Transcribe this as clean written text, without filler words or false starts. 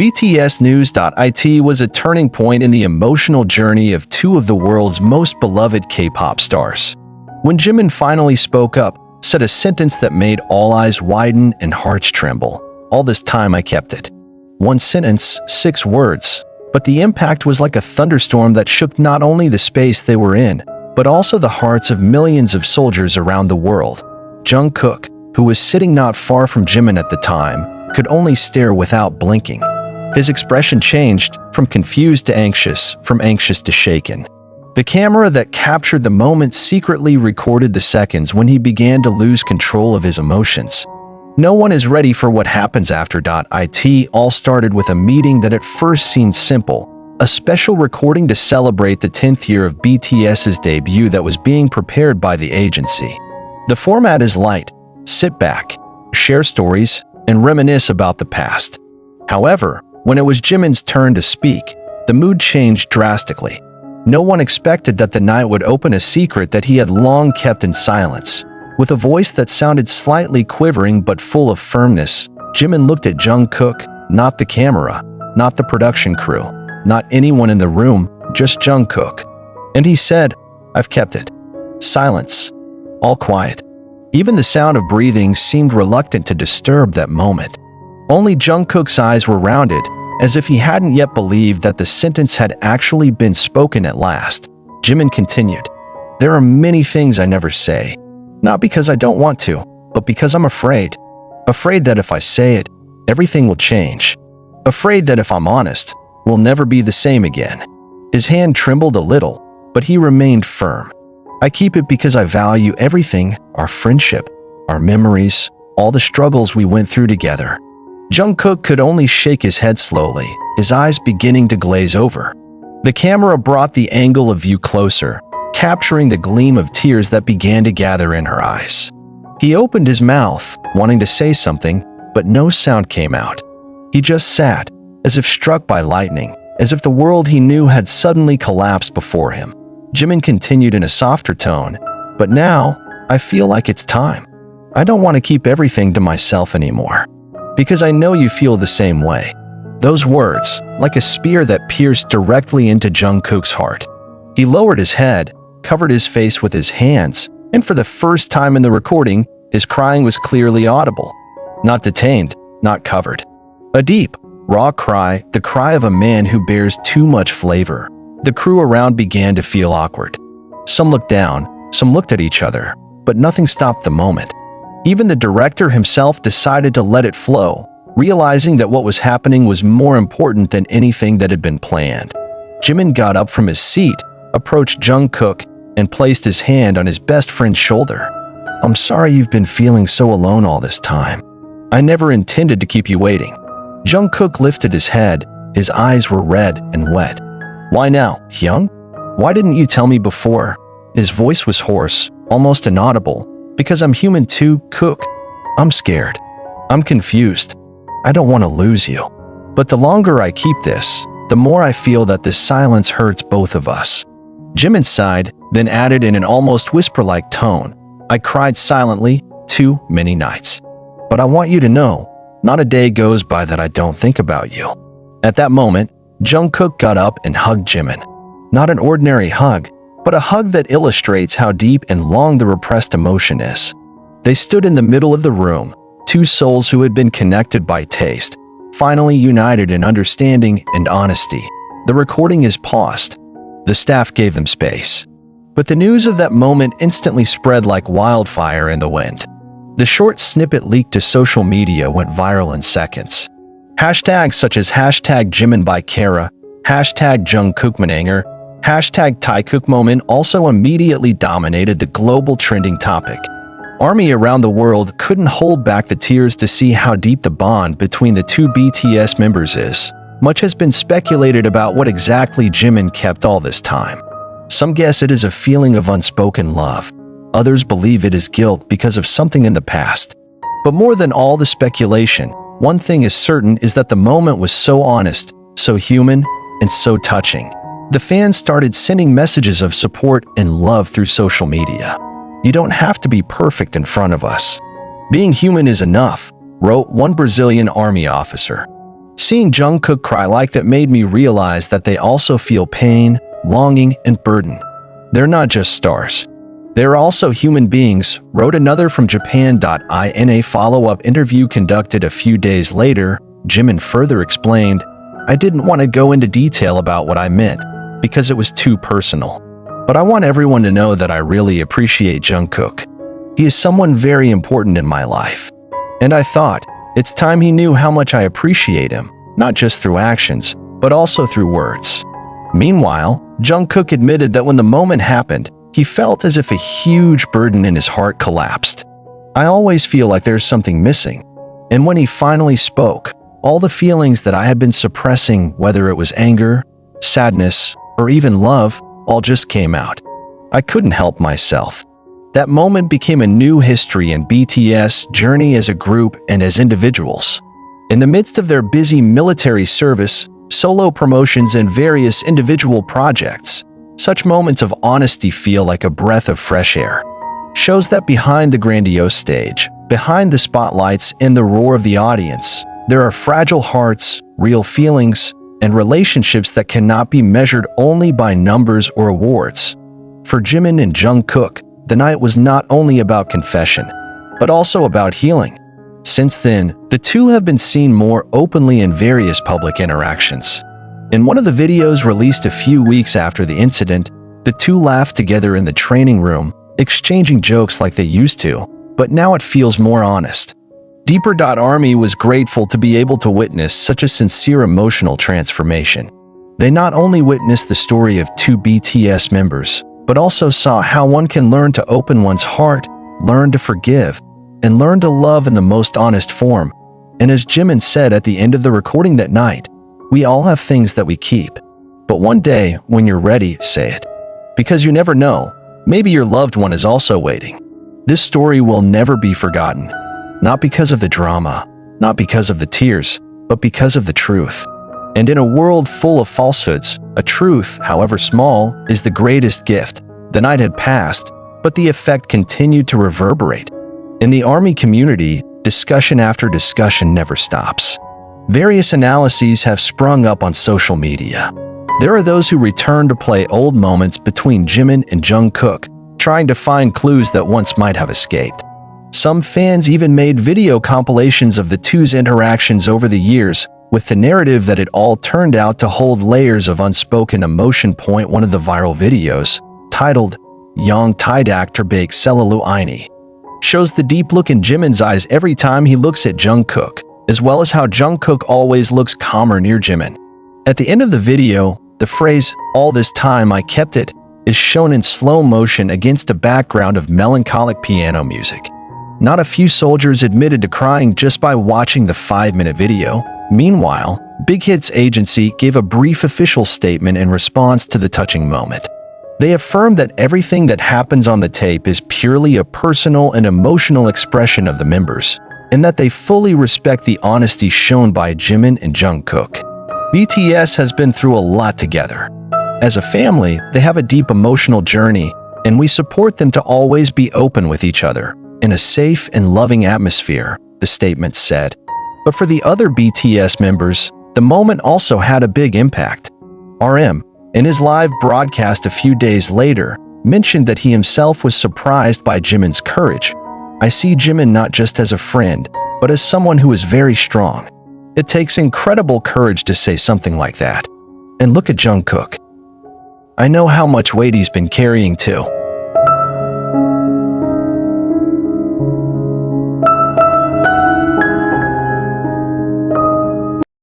BTS News.it was a turning point in the emotional journey of two of the world's most beloved K-pop stars. When Jimin finally spoke up, said a sentence that made all eyes widen and hearts tremble. All this time I kept it. One sentence, 6 words, but the impact was like a thunderstorm that shook not only the space they were in, but also the hearts of millions of soldiers around the world. Jungkook, who was sitting not far from Jimin at the time, could only stare without blinking. His expression changed from confused to anxious, from anxious to shaken. The camera that captured the moment secretly recorded the seconds when he began to lose control of his emotions. No one is ready for what happens after. It all started with a meeting that at first seemed simple, a special recording to celebrate the 10th year of BTS's debut that was being prepared by the agency. The format is light. Sit back, share stories, and reminisce about the past. However, when it was Jimin's turn to speak, the mood changed drastically. No one expected that the night would open a secret that he had long kept in silence. With a voice that sounded slightly quivering but full of firmness, Jimin looked at Jungkook, not the camera, not the production crew, not anyone in the room, just Jungkook. And he said, "I've kept it." Silence. All quiet. Even the sound of breathing seemed reluctant to disturb that moment. Only Jungkook's eyes were rounded, as if he hadn't yet believed that the sentence had actually been spoken at last. Jimin continued, "There are many things I never say. Not because I don't want to, but because I'm afraid. Afraid that if I say it, everything will change. Afraid that if I'm honest, we'll never be the same again." His hand trembled a little, but he remained firm. "I keep it because I value everything, our friendship, our memories, all the struggles we went through together." Jungkook could only shake his head slowly, his eyes beginning to glaze over. The camera brought the angle of view closer, capturing the gleam of tears that began to gather in her eyes. He opened his mouth, wanting to say something, but no sound came out. He just sat, as if struck by lightning, as if the world he knew had suddenly collapsed before him. Jimin continued in a softer tone, "But now, I feel like it's time. I don't want to keep everything to myself anymore. Because I know you feel the same way." Those words, like a spear that pierced directly into Jungkook's heart. He lowered his head, covered his face with his hands, and for the first time in the recording, his crying was clearly audible. Not detained, not covered. A deep, raw cry, the cry of a man who bears too much flavor. The crew around began to feel awkward. Some looked down, some looked at each other, but nothing stopped the moment. Even the director himself decided to let it flow, realizing that what was happening was more important than anything that had been planned. Jimin got up from his seat, approached Jungkook, and placed his hand on his best friend's shoulder. "I'm sorry you've been feeling so alone all this time. I never intended to keep you waiting." Jungkook lifted his head, his eyes were red and wet. "Why now, Hyung? Why didn't you tell me before?" His voice was hoarse, almost inaudible. "Because I'm human too, Kook. I'm scared. I'm confused. I don't want to lose you. But the longer I keep this, the more I feel that this silence hurts both of us." Jimin sighed, then added in an almost whisper-like tone, "I cried silently too many nights. But I want you to know, not a day goes by that I don't think about you." At that moment, Jungkook got up and hugged Jimin. Not an ordinary hug, but a hug that illustrates how deep and long the repressed emotion is. They stood in the middle of the room, two souls who had been connected by taste, finally united in understanding and honesty. The recording is paused. The staff gave them space. But the news of that moment instantly spread like wildfire in the wind. The short snippet leaked to social media went viral in seconds. Hashtags such as #Jimin by Kara, #Jungkook Mananger, #Taekook Moment also immediately dominated the global trending topic. Army around the world couldn't hold back the tears to see how deep the bond between the two BTS members is. Much has been speculated about what exactly Jimin kept all this time. Some guess it is a feeling of unspoken love. Others believe it is guilt because of something in the past. But more than all the speculation, one thing is certain is that the moment was so honest, so human, and so touching. The fans started sending messages of support and love through social media. "You don't have to be perfect in front of us. Being human is enough," wrote one Brazilian army officer. Seeing Jungkook cry like that made me realize that they also feel pain, longing, and burden. They're not just stars. They're also human beings, wrote another from Japan. In a follow-up interview conducted a few days later, Jimin further explained, "I didn't want to go into detail about what I meant, because it was too personal. But I want everyone to know that I really appreciate Jungkook. He is someone very important in my life. And I thought, it's time he knew how much I appreciate him, not just through actions, but also through words." Meanwhile, Jungkook admitted that when the moment happened, he felt as if a huge burden in his heart collapsed. "I always feel like there's something missing. And when he finally spoke, all the feelings that I had been suppressing, whether it was anger, sadness, or even love, all just came out. I couldn't help myself." That moment became a new history in BTS' journey as a group and as individuals. In the midst of their busy military service, solo promotions, and various individual projects, such moments of honesty feel like a breath of fresh air. Shows that behind the grandiose stage, behind the spotlights and the roar of the audience, there are fragile hearts, real feelings, and relationships that cannot be measured only by numbers or awards. For Jimin and Jungkook, the night was not only about confession, but also about healing. Since then, the two have been seen more openly in various public interactions. In one of the videos released a few weeks after the incident, the two laughed together in the training room, exchanging jokes like they used to, but now it feels more honest. Deeper.Army was grateful to be able to witness such a sincere emotional transformation. They not only witnessed the story of two BTS members, but also saw how one can learn to open one's heart, learn to forgive, and learn to love in the most honest form. And as Jimin said at the end of the recording that night, "We all have things that we keep. But one day, when you're ready, say it. Because you never know, maybe your loved one is also waiting." This story will never be forgotten. Not because of the drama, not because of the tears, but because of the truth. And in a world full of falsehoods, a truth, however small, is the greatest gift. The night had passed, but the effect continued to reverberate. In the ARMY community, discussion after discussion never stops. Various analyses have sprung up on social media. There are those who return to play old moments between Jimin and Jungkook, trying to find clues that once might have escaped. Some fans even made video compilations of the two's interactions over the years, with the narrative that it all turned out to hold layers of unspoken emotion. One of the viral videos, titled "Yang Tidak Terbake Selalu Ini," shows the deep look in Jimin's eyes every time he looks at Jungkook, as well as how Jungkook always looks calmer near Jimin. At the end of the video, the phrase, "all this time I kept it," is shown in slow motion against a background of melancholic piano music. Not a few soldiers admitted to crying just by watching the 5-minute video. Meanwhile, Big Hit's agency gave a brief official statement in response to the touching moment. They affirmed that everything that happens on the tape is purely a personal and emotional expression of the members, and that they fully respect the honesty shown by Jimin and Jungkook. BTS has been through a lot together. As a family, they have a deep emotional journey, and we support them to always be open with each other, in a safe and loving atmosphere, the statement said. But for the other BTS members, the moment also had a big impact. RM, in his live broadcast a few days later, mentioned that he himself was surprised by Jimin's courage. "I see Jimin not just as a friend, but as someone who is very strong. It takes incredible courage to say something like that. And look at Jungkook. I know how much weight he's been carrying too."